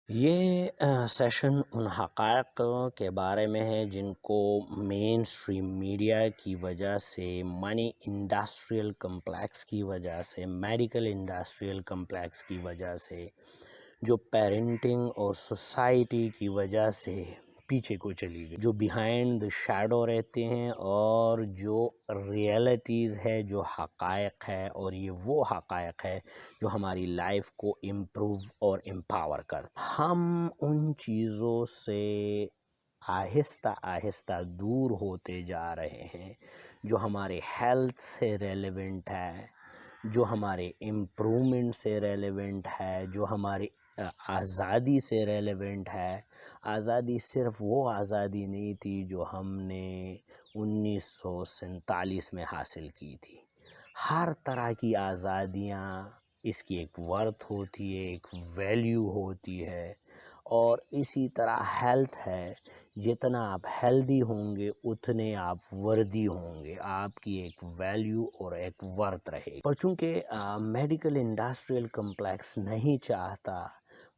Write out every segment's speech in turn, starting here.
یہ سیشن ان حقائق کے بارے میں ہے جن کو مین سٹریم میڈیا کی وجہ سے، منی انڈسٹریل کمپلیکس کی وجہ سے، میڈیکل انڈسٹریل کمپلیکس کی وجہ سے، جو پیرنٹنگ اور سوسائٹی کی وجہ سے پیچھے کو چلی گئی، جو بیہائنڈ دا شیڈو رہتے ہیں، اور جو ریئلٹیز ہے، جو حقائق ہے، اور یہ وہ حقائق ہے جو ہماری لائف کو امپروو اور امپاور کرتا ہے۔ ہم ان چیزوں سے آہستہ آہستہ دور ہوتے جا رہے ہیں جو ہمارے ہیلتھ سے ریلیونٹ ہے، جو ہمارے امپرومنٹ سے ریلیونٹ ہے، جو ہماری آزادی سے ریلیونٹ ہے۔ آزادی صرف وہ آزادی نہیں تھی جو ہم نے 1947 میں حاصل کی تھی۔ ہر طرح کی آزادیاں، اس کی ایک ورتھ ہوتی ہے، ایک ویلیو ہوتی ہے، اور اسی طرح ہیلتھ ہے۔ جتنا آپ ہیلدی ہوں گے اتنے آپ وردی ہوں گے، آپ کی ایک ویلیو اور ایک ورتھ رہے گی۔ پر چونکہ میڈیکل انڈسٹریل کمپلیکس نہیں چاہتا،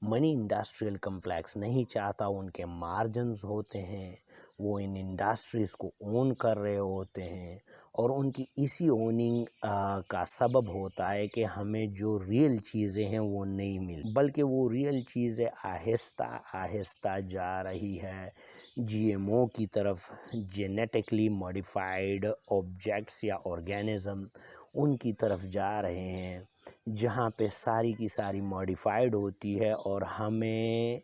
منی انڈسٹریل کمپلیکس نہیں چاہتا، ان کے مارجنز ہوتے ہیں، وہ ان انڈسٹریز کو اون کر رہے ہوتے ہیں، اور ان کی اسی اوننگ کا سبب ہوتا ہے کہ ہمیں جو ریئل چیزیں ہیں وہ نہیں مل، بلکہ وہ ریئل چیزیں آہستہ آہستہ جا رہی ہے جی ایم او کی طرف، جینیٹکلی ماڈیفائڈ آبجیکٹس یا آرگینزم ان کی طرف جا رہے ہیں، جہاں پہ ساری کی ساری ماڈیفائڈ ہوتی ہے، اور ہمیں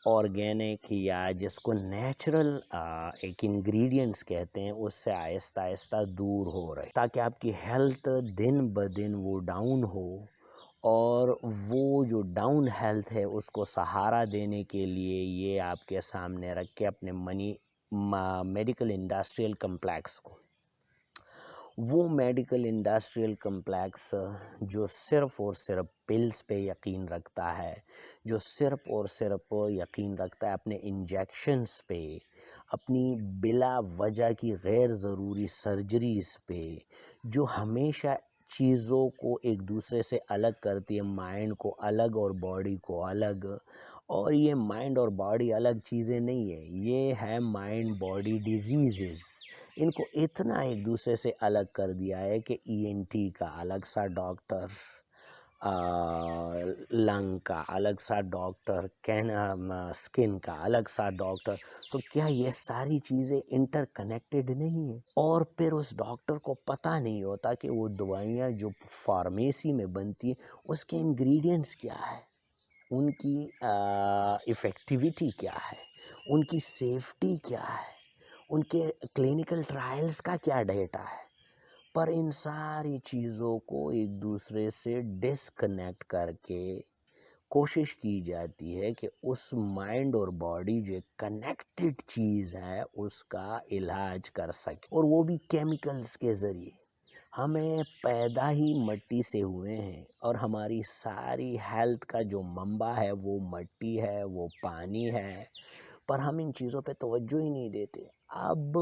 آرگینک یا جس کو نیچرل ایک انگریڈینٹس کہتے ہیں اس سے آہستہ آہستہ دور ہو رہے، تاکہ آپ کی ہیلتھ دن بدن وہ ڈاؤن ہو، اور وہ جو ڈاؤن ہیلتھ ہے اس کو سہارا دینے کے لیے یہ آپ کے سامنے رکھ کے اپنے میڈیکل انڈسٹریل کمپلیکس کو، وہ میڈیکل انڈسٹریل کمپلیکس جو صرف اور صرف پلز پہ یقین رکھتا ہے، جو صرف اور صرف یقین رکھتا ہے اپنے انجیکشنز پہ، اپنی بلا وجہ کی غیر ضروری سرجریز پہ، جو ہمیشہ چیزوں کو ایک دوسرے سے الگ کرتی ہے، مائنڈ کو الگ اور باڈی کو الگ، اور یہ مائنڈ اور باڈی الگ چیزیں نہیں ہیں، یہ ہے مائنڈ باڈی ڈیزیزز۔ ان کو اتنا ایک دوسرے سے الگ کر دیا ہے کہ ای این ٹی کا الگ سا ڈاکٹر، لنگ کا الگ سا ڈاکٹر، سکن کا الگ سا ڈاکٹر، تو کیا یہ ساری چیزیں انٹر کنیکٹڈ نہیں ہیں؟ اور پھر اس ڈاکٹر کو پتہ نہیں ہوتا کہ وہ دوائیاں جو فارمیسی میں بنتی ہیں اس کے انگریڈینٹس کیا ہے، ان کی ایفیکٹیویٹی کیا ہے، ان کی سیفٹی کیا ہے، ان کے کلینکل ٹرائلز کا کیا ڈیٹا ہے۔ پر ان ساری چیزوں کو ایک دوسرے سے ڈسکنیکٹ کر کے کوشش کی جاتی ہے کہ اس مائنڈ اور باڈی جو کنیکٹڈ چیز ہے اس کا علاج کر سکے، اور وہ بھی کیمیکلز کے ذریعے۔ ہمیں پیدا ہی مٹی سے ہوئے ہیں، اور ہماری ساری ہیلتھ کا جو منبع ہے وہ مٹی ہے، وہ پانی ہے، پر ہم ان چیزوں پہ توجہ ہی نہیں دیتے۔ اب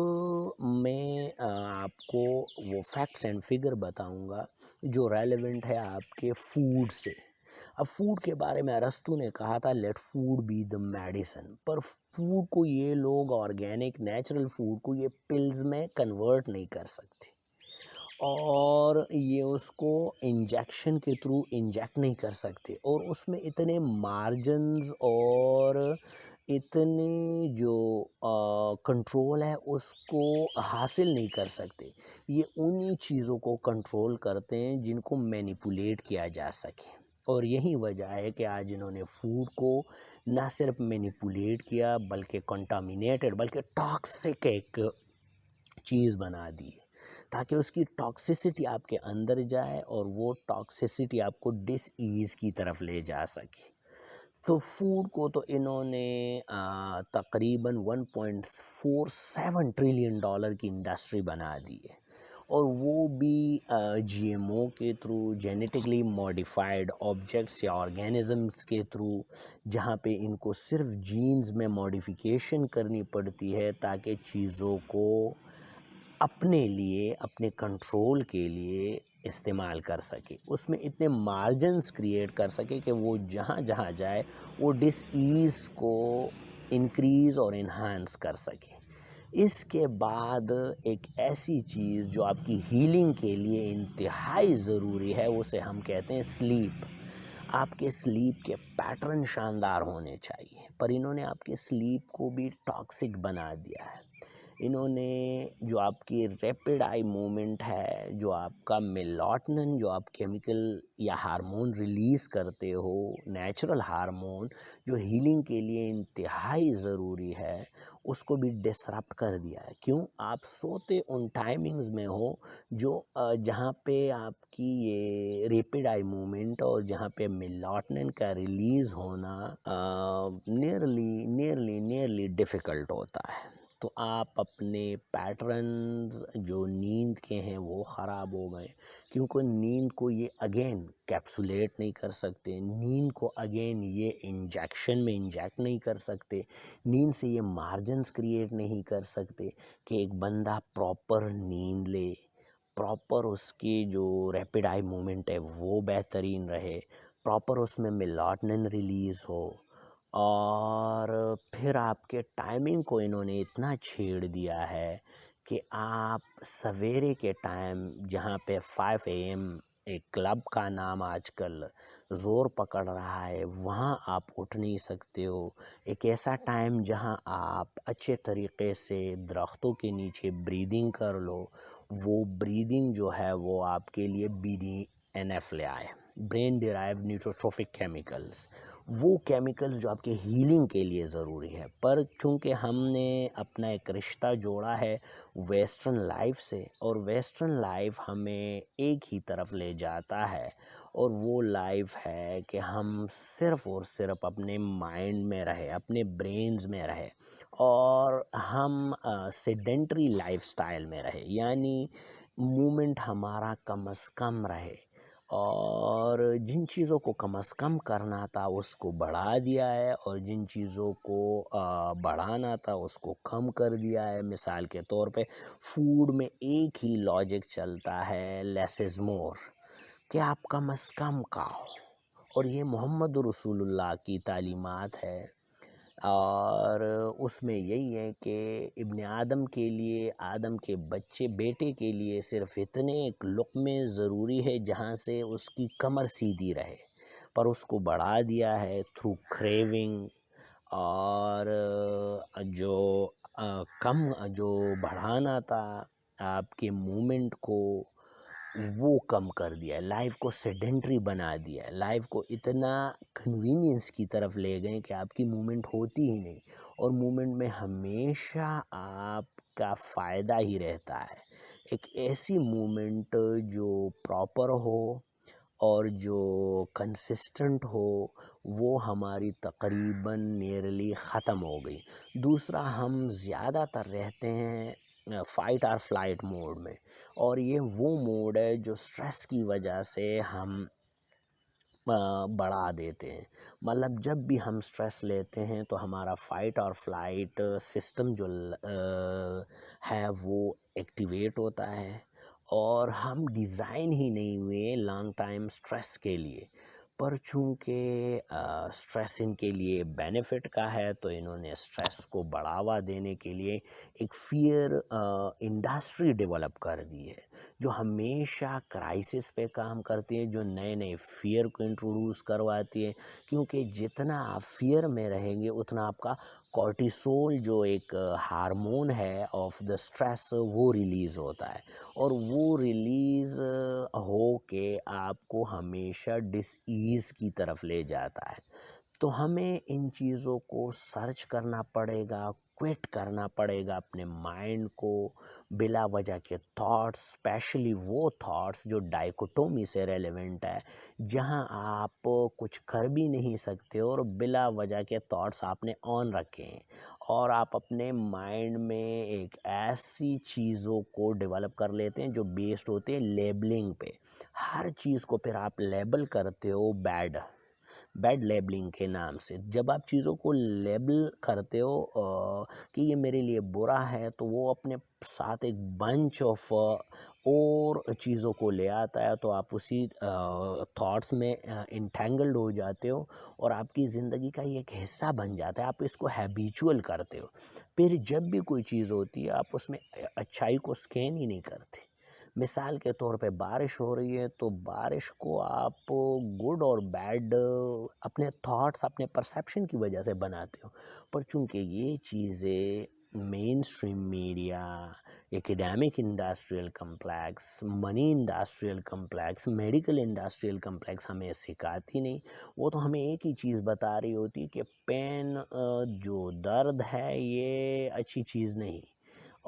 میں آپ کو وہ فیکٹس اینڈ فگر بتاؤں گا جو ریلیونٹ ہے آپ کے فوڈ سے۔ اب فوڈ کے بارے میں ارسطو نے کہا تھا let food be the medicine, پر فوڈ کو یہ لوگ آرگینک نیچرل فوڈ کو یہ پلز میں کنورٹ نہیں کر سکتے، اور یہ اس کو انجیکشن کے تھرو انجیکٹ نہیں کر سکتے، اور اس میں اتنے مارجنز اور اتنے جو کنٹرول ہے اس کو حاصل نہیں کر سکتے۔ یہ انہی چیزوں کو کنٹرول کرتے ہیں جن کو مینیپولیٹ کیا جا سکے، اور یہی وجہ ہے کہ آج انہوں نے فوڈ کو نہ صرف مینیپولیٹ کیا بلکہ کنٹامینیٹڈ، بلکہ ٹاکسک ایک چیز بنا دی ہے، تاکہ اس کی ٹاکسیسٹی آپ کے اندر جائے اور وہ ٹاکسیسٹی آپ کو ڈس ایز کی طرف لے جا سکے۔ تو فوڈ کو تو انہوں نے تقریباً 1.47 ٹریلین ڈالر کی انڈسٹری بنا دی ہے، اور وہ بھی جی ایم او کے تھرو، جینیٹکلی ماڈیفائڈ آبجیکٹس یا آرگینزمس کے تھرو، جہاں پہ ان کو صرف جینز میں ماڈیفیکیشن کرنی پڑتی ہے تاکہ چیزوں کو اپنے لیے، اپنے کنٹرول کے لیے استعمال کر سکے، اس میں اتنے مارجنز کریٹ کر سکے کہ وہ جہاں جہاں جائے وہ ڈس ایز کو انکریز اور انہانس کر سکے۔ اس کے بعد ایک ایسی چیز جو آپ کی ہیلنگ کے لیے انتہائی ضروری ہے، اسے ہم کہتے ہیں سلیپ۔ آپ کے سلیپ کے پیٹرن شاندار ہونے چاہیے، پر انہوں نے آپ کے سلیپ کو بھی ٹاکسک بنا دیا ہے۔ انہوں نے جو آپ کی ریپڈ آئی موومنٹ ہے، جو آپ کا میلاٹنن جو آپ کیمیکل یا ہارمون ریلیز کرتے ہو، نیچرل ہارمون جو ہیلنگ کے لیے انتہائی ضروری ہے، اس کو بھی ڈسرپٹ کر دیا ہے۔ کیوں؟ آپ سوتے ان ٹائمنگز میں ہو جو جہاں پہ آپ کی یہ ریپڈ آئی موومنٹ اور جہاں پہ میلاٹنن کا ریلیز ہونا نیرلی ڈیفیکلٹ ہوتا ہے۔ تو آپ اپنے پیٹرنز جو نیند کے ہیں وہ خراب ہو گئے، کیونکہ نیند کو یہ اگین کیپسولیٹ نہیں کر سکتے، نیند کو اگین یہ انجیکشن میں انجیکٹ نہیں کر سکتے، نیند سے یہ مارجنز کریٹ نہیں کر سکتے کہ ایک بندہ پراپر نیند لے، پراپر اس کی جو ریپڈ آئی موومنٹ ہے وہ بہترین رہے، پراپر اس میں میلاٹنن ریلیز ہو۔ اور پھر آپ کے ٹائمنگ کو انہوں نے اتنا چھیڑ دیا ہے کہ آپ سویرے کے ٹائم جہاں پہ 5 AM ایک کلب کا نام آج کل زور پکڑ رہا ہے، وہاں آپ اٹھ نہیں سکتے ہو۔ ایک ایسا ٹائم جہاں آپ اچھے طریقے سے درختوں کے نیچے بریدنگ کر لو، وہ بریدنگ جو ہے وہ آپ کے لیے BDNF لے آئے، برین ڈیرائیو نیوٹروٹروفک کیمیکلز، وہ کیمیکلز جو آپ کے ہیلنگ کے لیے ضروری ہے۔ پر چونکہ ہم نے اپنا ایک رشتہ جوڑا ہے ویسٹرن لائف سے، اور ویسٹرن لائف ہمیں ایک ہی طرف لے جاتا ہے، اور وہ لائف ہے کہ ہم صرف اور صرف اپنے مائنڈ میں رہے، اپنے برینز میں رہے، اور ہم سیڈنٹری لائف سٹائل میں رہے، یعنی مومنٹ ہمارا کم از کم رہے، اور جن چیزوں کو کم از کم کرنا تھا اس کو بڑھا دیا ہے، اور جن چیزوں کو بڑھانا تھا اس کو کم کر دیا ہے۔ مثال کے طور پہ فوڈ میں ایک ہی لاجک چلتا ہے، لیس از مور، کہ آپ کم از کم کھاؤ، اور یہ محمد رسول اللہ کی تعلیمات ہے۔ اور اس میں یہی ہے کہ ابن آدم کے لیے، آدم کے بچے بیٹے کے لیے صرف اتنے ایک لقمے ضروری ہے جہاں سے اس کی کمر سیدھی رہے، پر اس کو بڑھا دیا ہے تھرو کریونگ، اور جو بڑھانا تھا آپ کے مومنٹ کو وہ کم کر دیا ہے، لائف کو سیڈنٹری بنا دیا ہے، لائف کو اتنا کنوینئنس کی طرف لے گئے کہ آپ کی مومنٹ ہوتی ہی نہیں، اور مومنٹ میں ہمیشہ آپ کا فائدہ ہی رہتا ہے۔ ایک ایسی مومنٹ جو پراپر ہو اور جو کنسسٹنٹ ہو، وہ ہماری تقریباً نیرلی ختم ہو گئی۔ دوسرا، ہم زیادہ تر رہتے ہیں فائٹ اور فلائٹ موڈ میں، اور یہ وہ موڈ ہے جو سٹریس کی وجہ سے ہم بڑھا دیتے ہیں۔ مطلب جب بھی ہم سٹریس لیتے ہیں تو ہمارا فائٹ اور فلائٹ سسٹم جو ہے وہ ایکٹیویٹ ہوتا ہے، اور ہم ڈیزائن ہی نہیں ہوئے لانگ ٹائم سٹریس کے لیے، پر چونکہ سٹریس ان کے لیے بینیفٹ کا ہے تو انہوں نے سٹریس کو بڑھاوا دینے کے لیے ایک فیئر انڈسٹری ڈیولپ کر دی ہے، جو ہمیشہ کرائسس پہ کام کرتی ہے، جو نئے نئے فیئر کو انٹروڈیوس کرواتی ہے، کیونکہ جتنا آپ فیئر میں رہیں گے اتنا آپ کا کورٹیسول جو ایک ہارمون ہے آف دا سٹریس وہ ریلیز ہوتا ہے، اور وہ ریلیز ہو کے آپ کو ہمیشہ ڈس ایز کی طرف لے جاتا ہے۔ تو ہمیں ان چیزوں کو سرچ کرنا پڑے گا، کوئٹ کرنا پڑے گا اپنے مائنڈ کو، بلا وجہ کے تھاٹس، اسپیشلی وہ تھاٹس جو ڈائکوٹومی سے ریلیونٹ ہے، جہاں آپ کچھ کر بھی نہیں سکتے اور بلا وجہ کے تھاٹس آپ نے آن رکھے ہیں، اور آپ اپنے مائنڈ میں ایک ایسی چیزوں کو ڈیولپ کر لیتے ہیں جو بیسڈ ہوتے ہیں لیبلنگ پہ۔ ہر چیز کو پھر آپ لیبل کرتے ہو بیڈ، بیڈ لیبلنگ کے نام سے. جب آپ چیزوں کو لیبل کرتے ہو کہ یہ میرے لیے برا ہے، تو وہ اپنے ساتھ ایک بنچ آف اور چیزوں کو لے آتا ہے، تو آپ اسی تھاٹس میں انٹینگلڈ ہو جاتے ہو اور آپ کی زندگی کا یہ ایک حصہ بن جاتا ہے. آپ اس کو ہیبیچول کرتے ہو. پھر جب بھی کوئی چیز ہوتی ہے آپ اس میں اچھائی کو سکین ہی نہیں کرتے. مثال کے طور پہ بارش ہو رہی ہے تو بارش کو آپ گڈ اور بیڈ اپنے تھاٹس، اپنے پرسیپشن کی وجہ سے بناتے ہو. پر چونکہ یہ چیزیں mainstream media, academic industrial complex, money industrial complex, medical industrial complex ہمیں سکھاتی نہیں. وہ تو ہمیں ایک ہی چیز بتا رہی ہوتی کہ پین، جو درد ہے، یہ اچھی چیز نہیں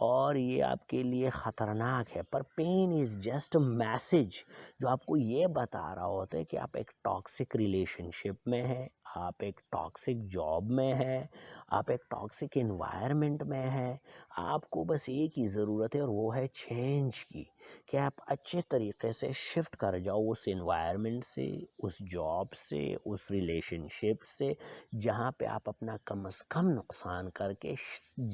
اور یہ آپ کے لیے خطرناک ہے. پر پین از جسٹ میسج جو آپ کو یہ بتا رہا ہوتا ہے کہ آپ ایک ٹاکسک ریلیشن شپ میں ہیں، آپ ایک ٹاکسک جاب میں ہیں، آپ ایک ٹاکسک انوائرمنٹ میں ہیں. آپ کو بس ایک ہی ضرورت ہے اور وہ ہے چینج کی، کہ آپ اچھے طریقے سے شفٹ کر جاؤ اس انوائرمنٹ سے، اس جاب سے، اس ریلیشن شپ سے، جہاں پہ آپ اپنا کم از کم نقصان کر کے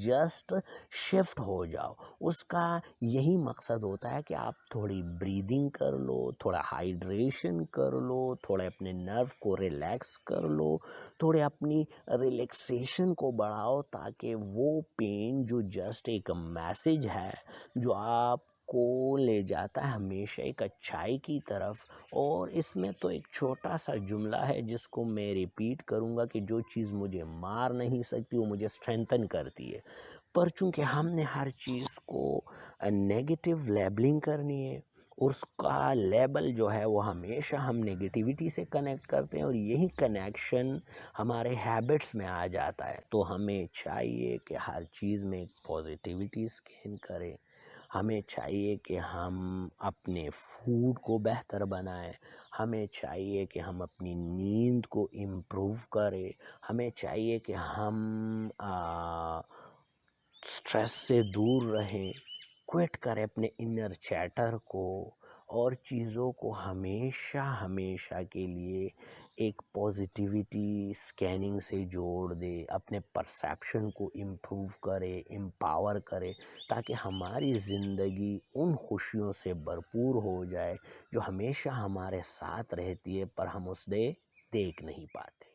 جسٹ شفٹ ہو جاؤ. اس کا یہی مقصد ہوتا ہے کہ آپ تھوڑی بریدنگ کر لو، تھوڑا ہائیڈریشن کر لو، تھوڑے اپنے نرو کو ریلیکس کر لو، تھوڑے اپنی ریلیکسیشن کو بڑھاؤ، تاکہ وہ پین جو جسٹ ایک میسج ہے جو آپ کو لے جاتا ہے ہمیشہ ایک اچھائی کی طرف. اور اس میں تو ایک چھوٹا سا جملہ ہے جس کو میں ریپیٹ کروں گا کہ جو چیز مجھے مار نہیں سکتی وہ مجھے اسٹرینتھن کرتی ہے. پر چونکہ ہم نے ہر چیز کو نیگیٹو لیبلنگ کرنی ہے، اور اس کا لیبل جو ہے وہ ہمیشہ ہم نیگیٹیوٹی سے کنیکٹ کرتے ہیں، اور یہی کنیکشن ہمارے ہیبٹس میں آ جاتا ہے. تو ہمیں چاہیے کہ ہر چیز میں ایک پازیٹیوٹی اسکین کریں. ہمیں چاہیے کہ ہم اپنے فوڈ کو بہتر بنائیں. ہمیں چاہیے کہ ہم اپنی نیند کو امپروو کریں. ہمیں چاہیے کہ ہم سٹریس سے دور رہیں، کوئٹ کریں اپنے انر چیٹر کو، اور چیزوں کو ہمیشہ کے لیے ایک پازیٹیوٹی سکیننگ سے جوڑ دے، اپنے پرسیپشن کو امپروو کرے، امپاور کرے، تاکہ ہماری زندگی ان خوشیوں سے بھرپور ہو جائے جو ہمیشہ ہمارے ساتھ رہتی ہے پر ہم اس دے دیکھ نہیں پاتے.